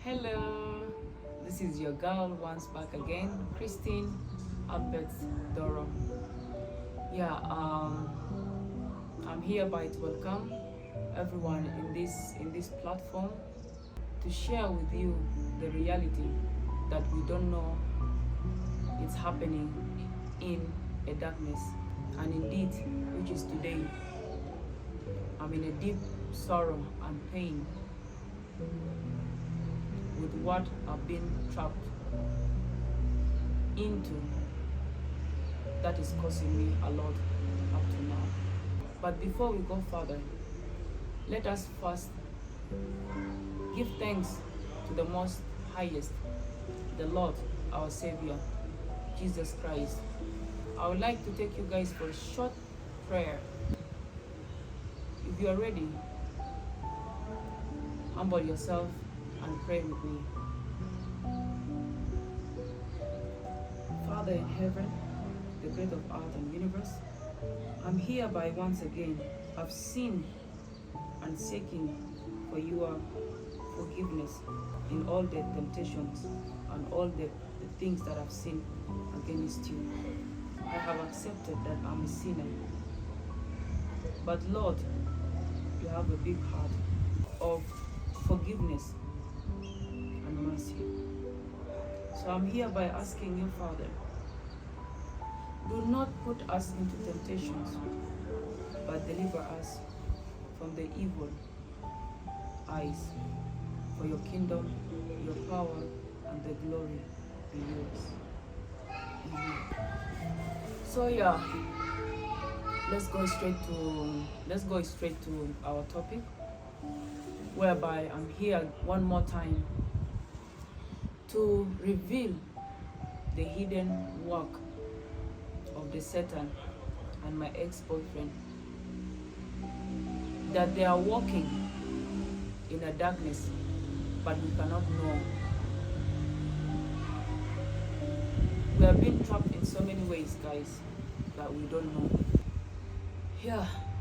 Hello, this is your girl once back again, Christine Albert Doro. I'm hereby to welcome everyone in this platform to share with you the reality that we don't know it's happening in a darkness, and indeed, which is today. I'm in a deep sorrow and pain with what I've been trapped into that is causing me a lot up to now. But before we go further, let us first give thanks to the Most Highest, the Lord, our Savior, Jesus Christ. I would like to take you guys for a short prayer. If you are ready, humble yourself and pray with me. Father in heaven, the creator of earth and universe, I'm hereby once again have sinned and seeking for your forgiveness in all the temptations and all the things that I've sinned against you. I have accepted that I'm a sinner. But Lord, you have a big heart of forgiveness and mercy. So I'm hereby asking you, Father, do not put us into temptations, but deliver us from the evil eyes. For your kingdom, your power, and the glory be yours. Amen. So let's go straight to our topic, whereby I'm here one more time to reveal the hidden work of the Satan and my ex-boyfriend, that they are walking in a darkness, but we cannot know. We have been trapped in so many ways, guys, that we don't know.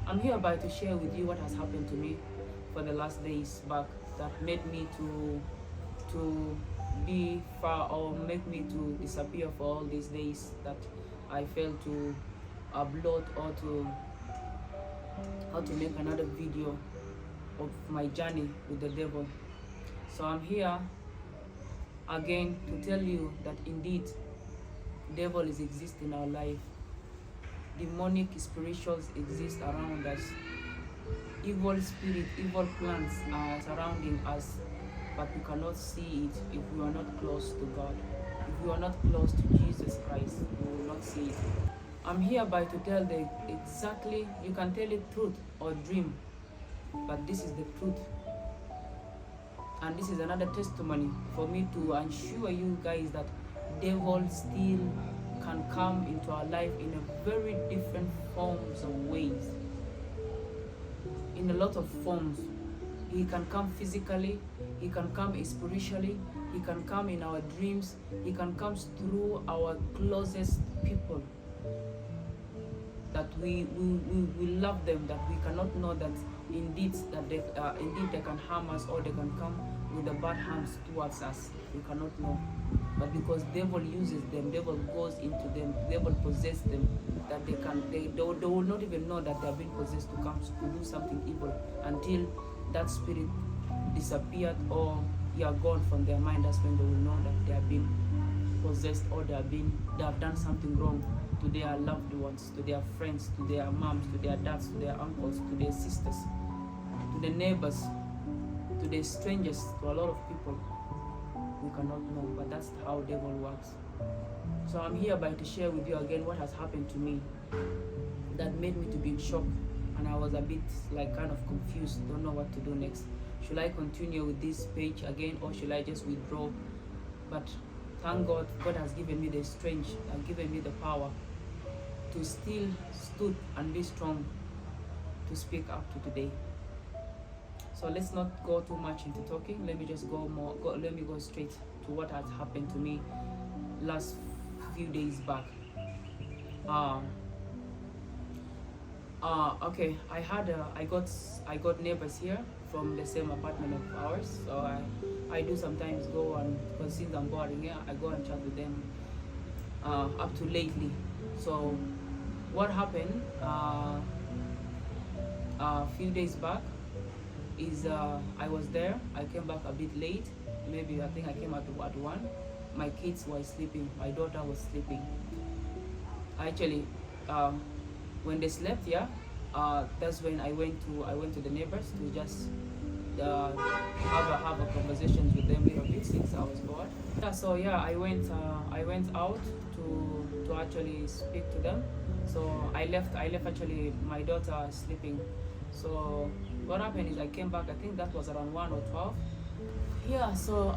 I'm hereby to share with you what has happened to me for the last days back that made me to be far, or make me to disappear for all these days that I failed to upload or how to make another video of my journey with the devil. So I'm here again to tell you that indeed devil is exist in our life. Demonic spirituals exist around us. Evil spirit, evil plans are surrounding us, but we cannot see it if we are not close to God. If we are not close to Jesus Christ, we will not see it. I'm hereby to tell you can tell it truth or dream, but this is the truth. And this is another testimony for me to assure you guys that devil still can come into our life in a very different forms and ways. In a lot of forms. He can come physically, he can come spiritually, he can come in our dreams, he can come through our closest people. That we love them, that we cannot know that indeed they can harm us, or they can come with the bad hands towards us. We cannot know. But because devil uses them, devil goes into them, devil possesses them, that they will not even know that they are being possessed to come to do something evil until that spirit disappeared or they are gone from their mind. That's when they will know that they have been possessed, or they have done something wrong to their loved ones, to their friends, to their moms, to their dads, to their uncles, to their sisters, to the neighbors, to the strangers, to a lot of people. We cannot know, but that's how devil works. So I'm hereby to share with you again what has happened to me that made me to be in shock, and I was a bit kind of confused, don't know what to do next. Should I continue with this page again, or should I just withdraw? But thank God, God has given me the strength and given me the power to still stood and be strong to speak up to today. So let's not go too much into talking. Let me just let me go straight to what has happened to me last few days back. Okay, I got neighbors here from the same apartment of ours, so I do sometimes go and, because since I'm boring, yeah, I go and chat with them up to lately. So what happened a few days back is I was there. I came back a bit late. Maybe I think I came at 1. My kids were sleeping. My daughter was sleeping. Actually, uh, when they slept, yeah, that's when I went to the neighbors to just have a conversation with them a little bit since I was bored. Yeah, so yeah, I went out to actually speak to them. So I left actually my daughter sleeping. So what happened is I came back. I think that was around 1 or 12. Yeah. So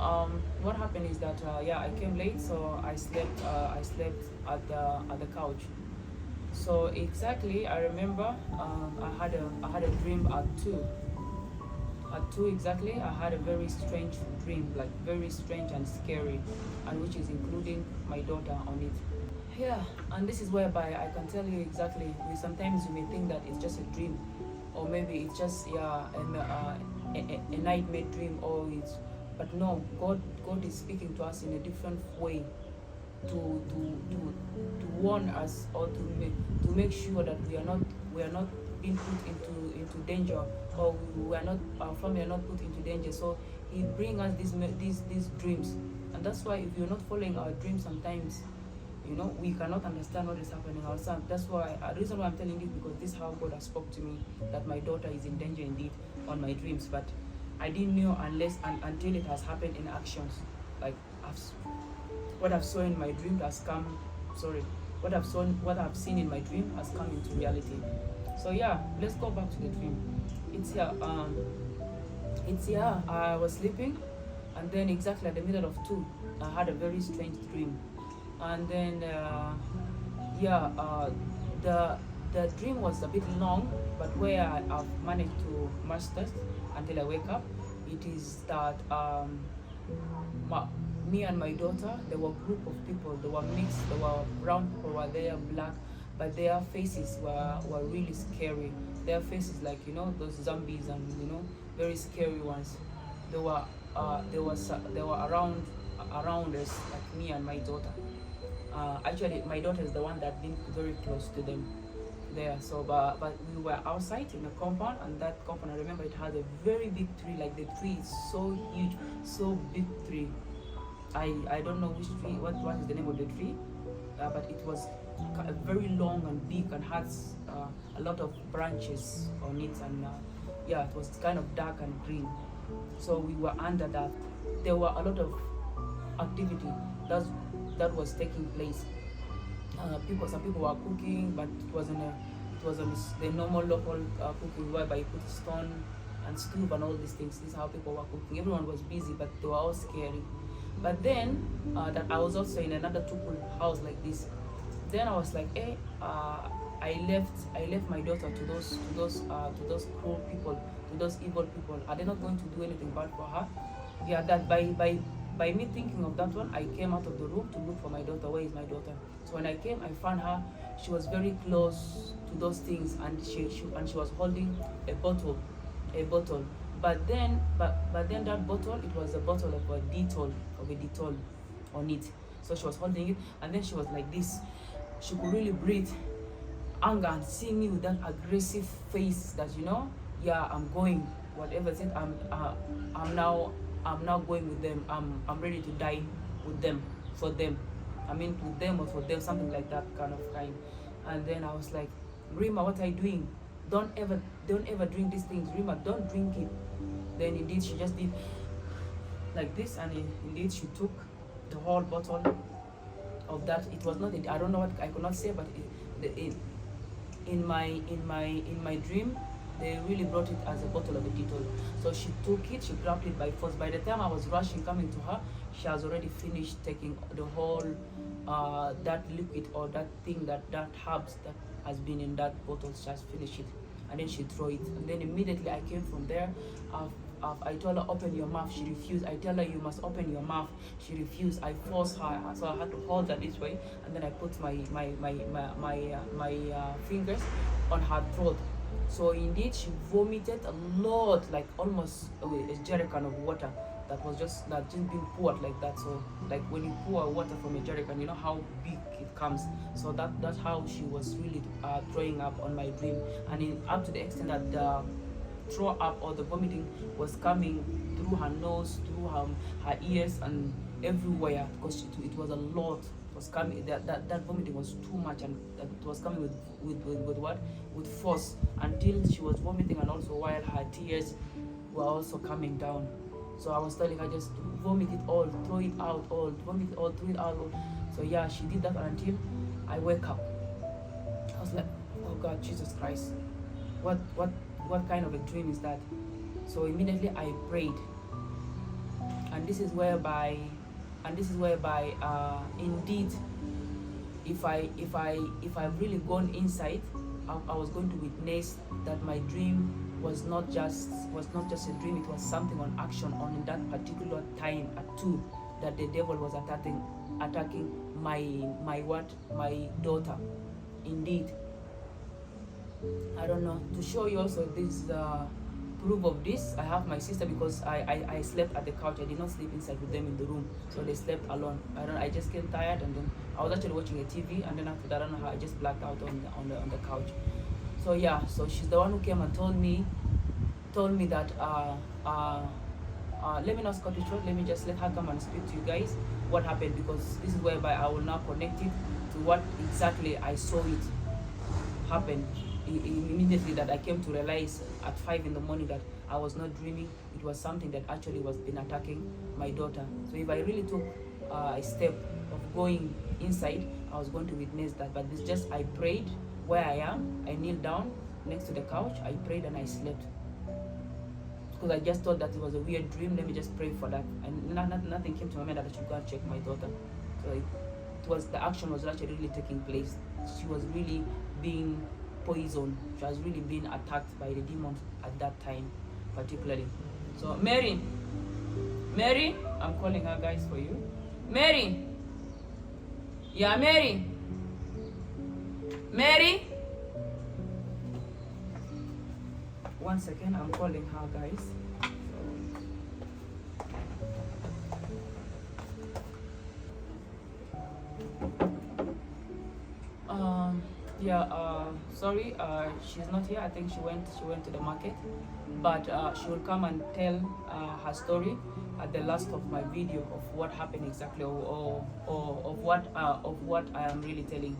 what happened is that yeah, I came late. So I slept at the couch. So exactly, I remember I had a dream at 2. At 2 exactly, I had a very strange dream, like very strange and scary, and which is including my daughter on it. Yeah, and this is whereby I can tell you exactly. Sometimes you may think that it's just a dream, or maybe it's just, yeah, a nightmare dream, or it's. But no, God is speaking to us in a different way, to warn us, or to make sure that we are not being put into danger, or we are not, our family are not put into danger. So He bring us these dreams, and that's why if you're not following our dreams, sometimes we cannot understand what is happening ourselves. That's why the reason why I'm telling you, because this is how God has spoke to me, that my daughter is in danger indeed on my dreams. But I didn't know until it has happened in actions. Like what I've saw in my dream has come. Sorry, what I've seen in my dream has come into reality. So yeah, let's go back to the dream. It's here. It's here. I was sleeping, and then exactly at the middle of 2, I had a very strange dream, and then yeah, the dream was a bit long, but where I've managed to master until I wake up, it is that me and my daughter, there were a group of people. They were mixed. There were brown people, were there, black, but their faces were really scary. Their faces, like those zombies, and very scary ones. They were around us, like me and my daughter. Actually, my daughter is the one that been very close to them there. So, but we were outside in a compound, and that compound, I remember, it had a very big tree. Like the tree is so huge, so big tree. I don't know which tree, what is the name of the tree, but it was very long and big, and has a lot of branches on it, and yeah, it was kind of dark and green. So we were under that. There were a lot of activity that was taking place. Some people were cooking, but it wasn't the normal local cooking, whereby you put stone and stove and all these things. This is how people were cooking. Everyone was busy, but they were all scary. But then that I was also in another tukul house like this. Then I was like, I left my daughter to those cruel people, to those evil people. Are they not going to do anything bad for her? Yeah, that by me thinking of that one, I came out of the room to look for my daughter. Where is my daughter? So when I came, I found her. She was very close to those things, and she was holding a bottle. But then that bottle, it was a bottle of a Dettol on it. So she was holding it, and then she was like this. She could really breathe anger, and seeing me with that aggressive face that yeah, I'm going, whatever it is, I'm now going with them. I'm ready to die with them, for them. I mean, with them or for them, something like that kind. And then I was like, Rima, what are you doing? Don't ever drink these things, Rima. Don't drink it. Then indeed she just did like this, and indeed she took the whole bottle of that. It was not. I don't know what I could not say, but in my dream, they really brought it as a bottle of a Dettol. So she took it. She grabbed it by force. By the time I was rushing coming to her, she has already finished taking the whole that liquid, or that thing, that herbs that has been in that bottle. She has finished it, and then she threw it. And then immediately I came from there. I told her, open your mouth. She refused. I tell her, you must open your mouth. She refused. I forced her, so I had to hold her this way, and then I put my fingers on her throat. So indeed, she vomited a lot, like almost a jerrycan of water. just being poured like that. So like when you pour water from a jerrycan, you know how big it comes. So that's how she was really throwing up on my dream, and up to the extent that the throw up or the vomiting was coming through her nose, through her ears, and everywhere, because it was a lot. It was coming, that vomiting was too much, and it was coming with what, with force, until she was vomiting, and also while her tears were also coming down. So I was telling her, just vomit it all, throw it out all, vomit it all, throw it out all. So yeah, she did that until I wake up. I was like, oh God, Jesus Christ, what kind of a dream is that? So immediately I prayed, and this is whereby indeed, if I've really gone inside, I was going to witness that my dream was not just a dream. It was something on action on that particular time at 2, that the devil was attacking my daughter. Indeed, I don't know, to show you also this proof of this, I have my sister, because I slept at the couch. I did not sleep inside with them in the room, so they slept alone. I just came tired, and then I was actually watching a TV, and then after that, I don't know how, I just blacked out on the couch. So yeah, so she's the one who came and told me that let me not cut it short, let me just let her come and speak to you guys what happened, because this is whereby I will now connect it to what exactly I saw it happen. Immediately that I came to realize at 5 in the morning that I was not dreaming. It was something that actually was been attacking my daughter. So if I really took a step of going inside, I was going to witness that. But it's just, I prayed where I am. I kneeled down next to the couch. I prayed and I slept, because I just thought that it was a weird dream. Let me just pray for that. And nothing came to my mind that I should go and check my daughter. So it was, the action was actually really taking place. She was really being poisoned. She was really being attacked by the demons at that time particularly. So Mary, I'm calling her, guys, for you. Mary, yeah, Mary, one second, I'm calling her, guys. Sorry, she's not here. I think she went to the market, but she will come and tell her story at the last of my video of what happened exactly, or of what I am really telling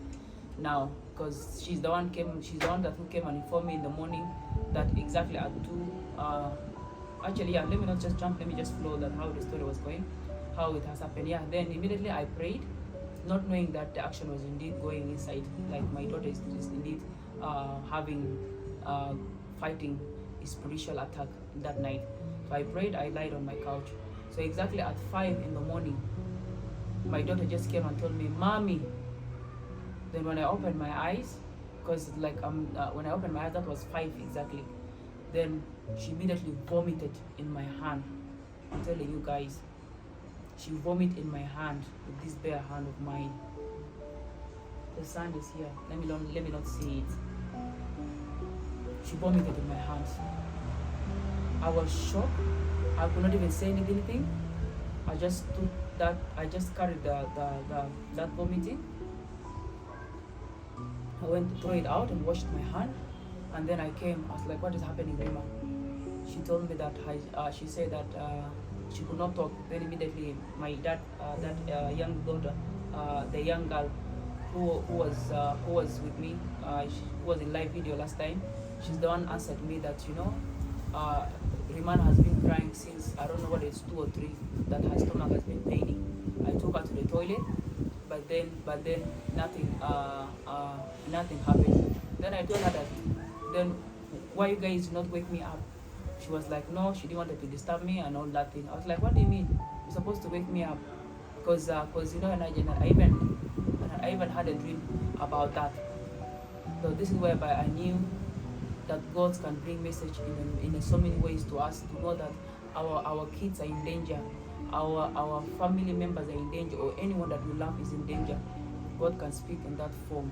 now, because she's the one that who came and informed me in the morning that exactly at 2. Actually, yeah, let me not just jump, let me just flow that how the story was going, how it has happened. Yeah, then immediately I prayed, not knowing that the action was indeed going inside, like my daughter is indeed having fighting a spiritual attack that night. So I prayed, I lied on my couch. So exactly at 5 in the morning, my daughter just came and told me, "Mommy." Then when I opened my eyes, because when I opened my eyes, that was 5 exactly. Then she immediately vomited in my hand. I'm telling you guys, she vomited in my hand, with this bare hand of mine. The sand is here. Let me not see it. She vomited in my hands. I was shocked. I could not even say anything. I just took that. I just carried that vomiting. I went to throw it out and washed my hand, and then I came. I was like, "What is happening, Rima?" She told me that she said that she could not talk. Then immediately my dad, that young daughter, the young girl who was with me, who was in live video last time, she's the one answered me that, Riman has been crying since, I don't know what it's 2 or 3, that her stomach has been paining. I took her to the toilet, but then nothing happened. Then I told her that, then why you guys not wake me up? She was like, no, she didn't want to disturb me and all that thing. I was like, what do you mean? You're supposed to wake me up, because and I even had a dream about that. So this is whereby I knew that God can bring message in so many ways to us, to know that our kids are in danger, our family members are in danger, or anyone that we love is in danger. God can speak in that form.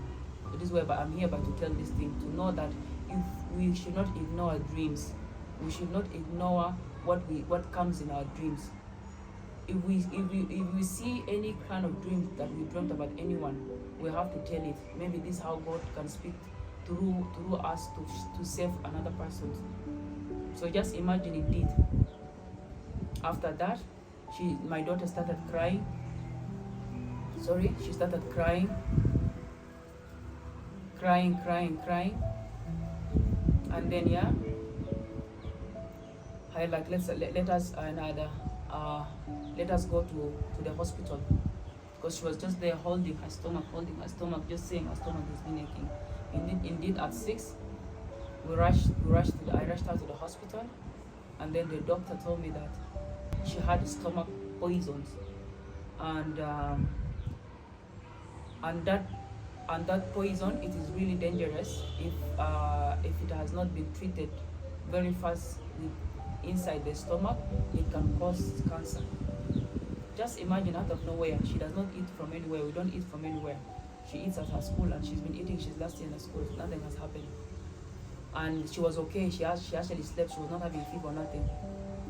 So this is whereby I'm here to tell this thing, to know that if we should not ignore our dreams, we should not ignore what comes in our dreams. if we see any kind of dream that we dreamt about anyone, we have to tell it. Maybe this is how God can speak through us to save another person. So just imagine, indeed, after that, my daughter started crying. She started crying, and then I like, let us let us go to the hospital, because she was just there holding her stomach, just saying her stomach has been aching. Indeed, at 6, I rushed her to the hospital, and then the doctor told me that she had stomach poisons, and that poison, it is really dangerous if it has not been treated very fast inside the stomach. It can cause cancer. Just imagine, out of nowhere, she does not eat from anywhere. We don't eat from anywhere. She eats at her school, and she's been eating. She's last year in the school. Nothing has happened, and she was okay. She actually slept. She was not having fever, nothing.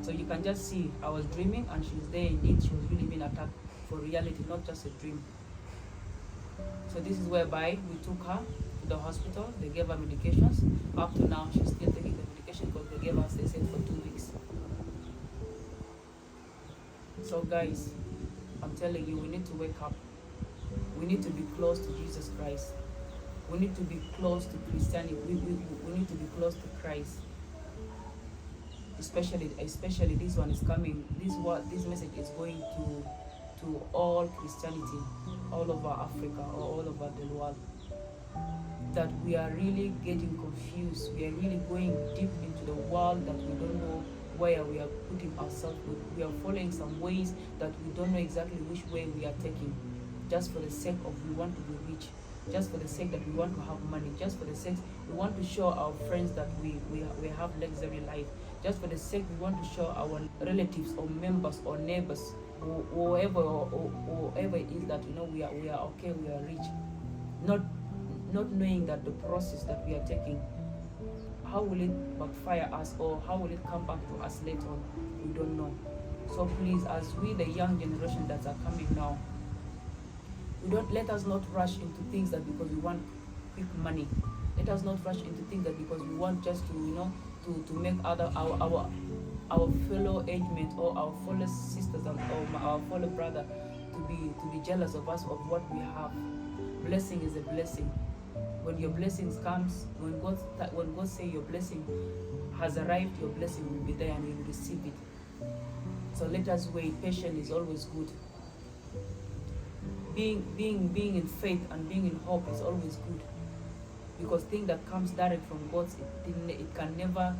So you can just see, I was dreaming, and she's there. Indeed, she was really being attacked for reality, not just a dream. So this is whereby we took her to the hospital. They gave her medications. Up to now, she's still taking the medication, because they gave us, they said, for 2 weeks. So guys, I'm telling you, we need to wake up. We need to be close to Jesus Christ. We need to be close to Christianity. We need to be close to Christ. Especially this one is coming. This message is going to all Christianity, all over Africa, or all over the world. That we are really getting confused. We are really going deep into the world that we don't know where we are putting ourselves. We are following some ways that we don't know exactly which way we are taking, just for the sake of we want to be rich, just for the sake that we want to have money, just for the sake we want to show our friends that we have luxury life, just for the sake we want to show our relatives or members or neighbors or whoever it is that we are okay, we are rich, not knowing that the process that we are taking, how will it backfire us, or how will it come back to us later on? We don't know. So please, as we, the young generation that are coming now, let us not rush into things that because we want quick money. Let us not rush into things that because we want just to to make our fellow age mates or our fellow sisters or our fellow brother to be jealous of us, of what we have. Blessing is a blessing. When your blessings comes, when God say your blessing has arrived, your blessing will be there and you will receive it. So let us wait. Patience is always good. Being in faith and being in hope is always good, because thing that comes direct from God, it can never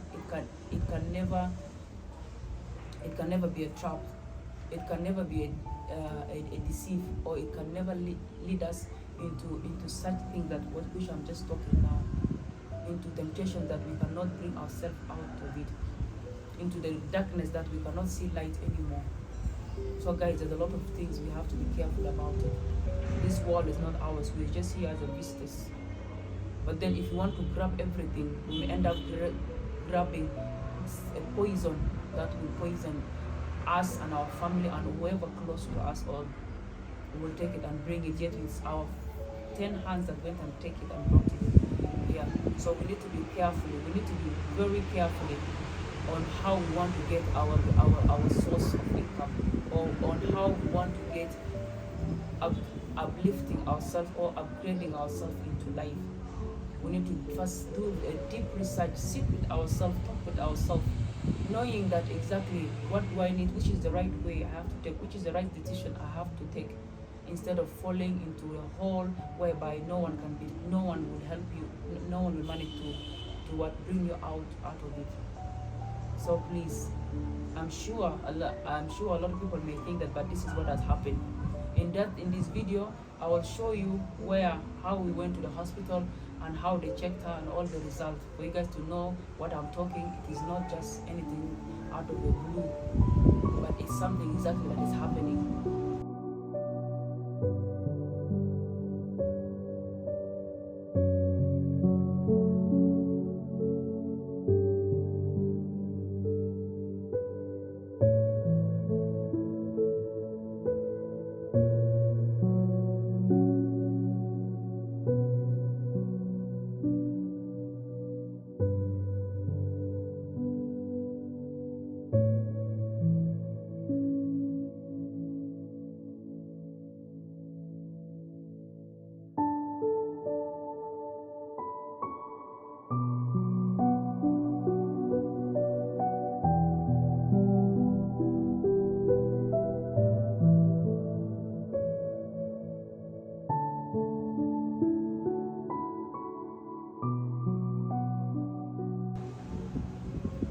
be a trap. It can never be a deceive, or it can never lead us into such things that which I'm just talking now, into temptation that we cannot bring ourselves out of it, into the darkness that we cannot see light anymore. So guys, there's a lot of things we have to be careful about it. This world is not ours. We're just here as a visitors. But then if you want to grab everything, we may end up grabbing a poison that will poison us and our family and whoever close to us, or we will take it and bring it, yet it's our 10 hands that went and take it and brought it here. So we need to be careful. We need to be very carefully on how we want to get our source of income, or on how we want to get uplifting ourselves or upgrading ourselves into life. We need to first do a deep research, sit with ourselves, talk with ourselves, knowing that exactly what do I need, which is the right way I have to take, which is the right decision I have to take, instead of falling into a hole whereby no one will help you, no one will manage to bring you out of it. So please, I'm sure a lot of people may think that, but this is what has happened. In this video, I will show you how we went to the hospital and how they checked her and all the results, for you guys to know what I'm talking. It is not just anything out of the blue, but it's something exactly that is happening.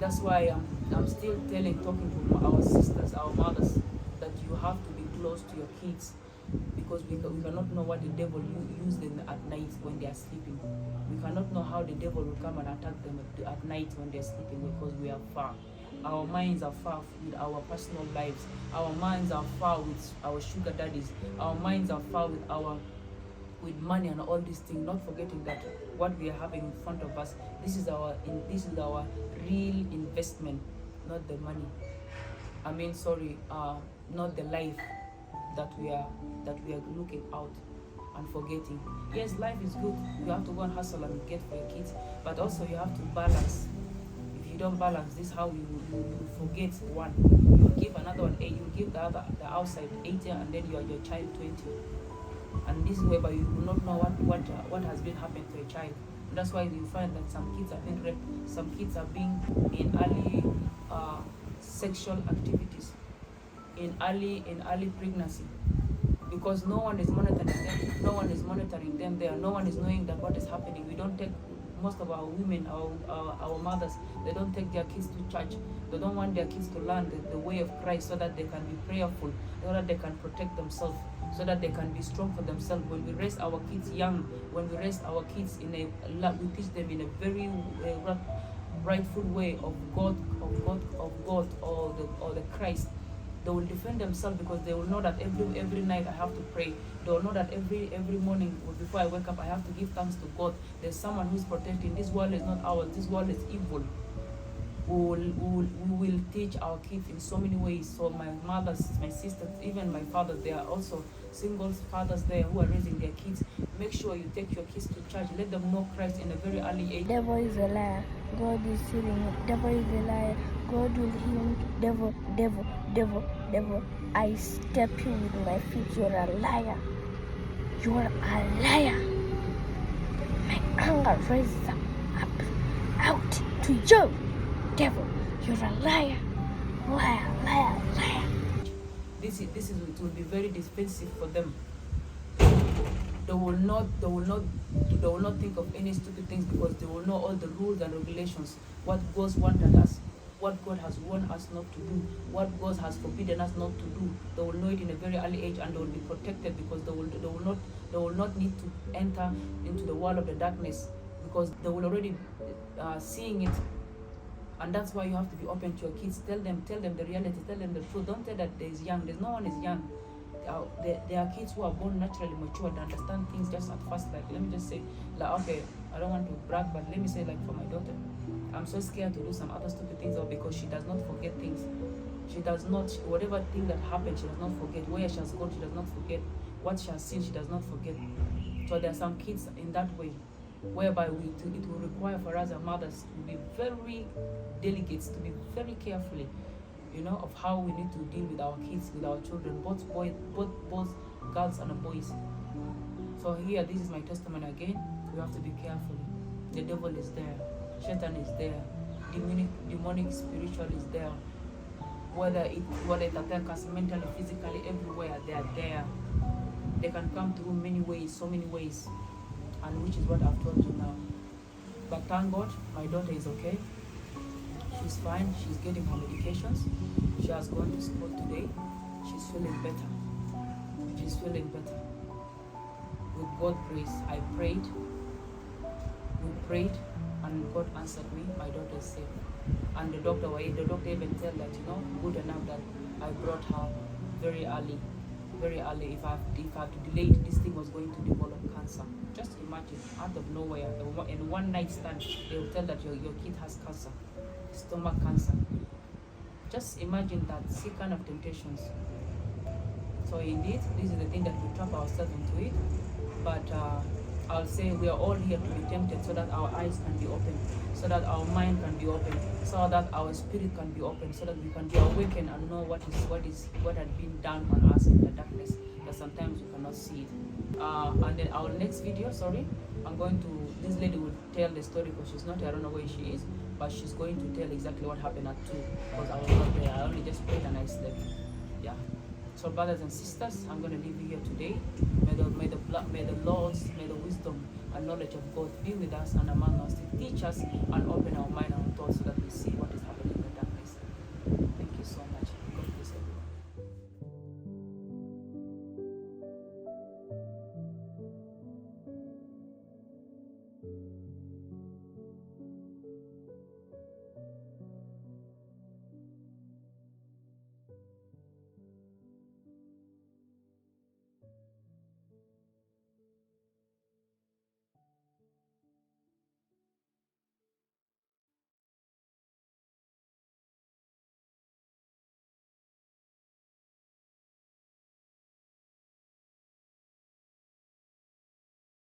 That's why I'm still talking to our sisters, our mothers, that you have to be close to your kids, because we cannot know what the devil use them at night when they are sleeping. We cannot know how the devil will come and attack them at night when they're sleeping, because we are far. Our minds are far with our personal lives. Our minds are far with our sugar daddies. Our minds are far with money and all these things, not forgetting that what we are having in front of us, this is our real investment, not the money. Not the life that we are looking out and forgetting. Yes, life is good. You have to go and hustle and get for your kids, but also you have to balance. If you don't balance, this how you forget one. You give another one 8, you give the outside 80, and then your child 20. And this is whereby you will not know what has been happening to a child. And that's why you find that some kids are being raped, some kids are being in early sexual activities, in early pregnancy, because no one is monitoring them. No one is monitoring them there. No one is knowing that what is happening. We don't take, most of our women, our mothers, they don't take their kids to church. They don't want their kids to learn the way of Christ, so that they can be prayerful, so that they can protect themselves, so that they can be strong for themselves. When we raise our kids young, when we raise our kids we teach them in a very rightful way of God, or the Christ. They will defend themselves, because they will know that every night I have to pray. They will know that every morning before I wake up I have to give thanks to God. There's someone who's protecting. This world is not ours. This world is evil. We will teach our kids in so many ways. So my mothers, my sisters, even my father, they are also single fathers there who are raising their kids. Make sure you take your kids to church. Let them know Christ in a very early age. Devil is a liar. God is healing him. Devil is a liar. God will heal him. Devil, devil, devil, devil. I step you with my feet. You're a liar. You're a liar. My anger rises up out to you. Devil, you're a liar. Liar, liar, liar. This is it will be very defensive for them. They will not think of any stupid things, because they will know all the rules and regulations, what God wanted us, what God has warned us not to do, what God has forbidden us not to do. They will know it in a very early age, and they will be protected, because they will not need to enter into the world of the darkness, because they will already seeing it. And that's why you have to be open to your kids. Tell them the reality, tell them the truth. Don't tell that there's no one is young. There are kids who are born naturally mature, they understand things just at first. Like, let me just say, okay, I don't want to brag, but let me say, for my daughter, I'm so scared to do some other stupid things, because she does not forget things. She does not, whatever thing that happened, she does not forget. Where she has gone, she does not forget. What she has seen, she does not forget. So there are some kids in that way, whereby it will require for us as mothers to be very delicate, to be very carefully, of how we need to deal with our kids, with our children, both girls and boys. So here, this is my testimony again. We have to be careful. The devil is there, Satan is there, demonic spiritual is there. Whether it attacks us mentally, physically, everywhere, they are there. They can come through many ways, so many ways, and which is what I've told you now. But thank God, my daughter is okay. She's fine. She's getting her medications. She has gone to school today. She's feeling better. She's feeling better. With God's grace, I prayed. We prayed, and God answered me. My daughter is safe. And the doctor even said that, good enough that I brought her very early. Very early. If I had to delay it, this thing was going to develop cancer. Just imagine, out of nowhere, in one night stand, they will tell that your kid has cancer, stomach cancer. Just imagine that, see kind of temptations. So indeed, this is the thing that we trap ourselves into it. But I'll say we are all here to be tempted, so that our eyes can be open, so that our mind can be open, so that our spirit can be open, so that we can be awakened and know what had been done on us in the darkness, that sometimes we cannot see it. And then our next video, this lady will tell the story, because she's not here, I don't know where she is, but she's going to tell exactly what happened at 2, because I was not there. I only just prayed and I slept. Yeah. So brothers and sisters, I'm going to leave you here today. May the wisdom and knowledge of God be with us and among us, to teach us and open our mind and our thoughts, so that we see what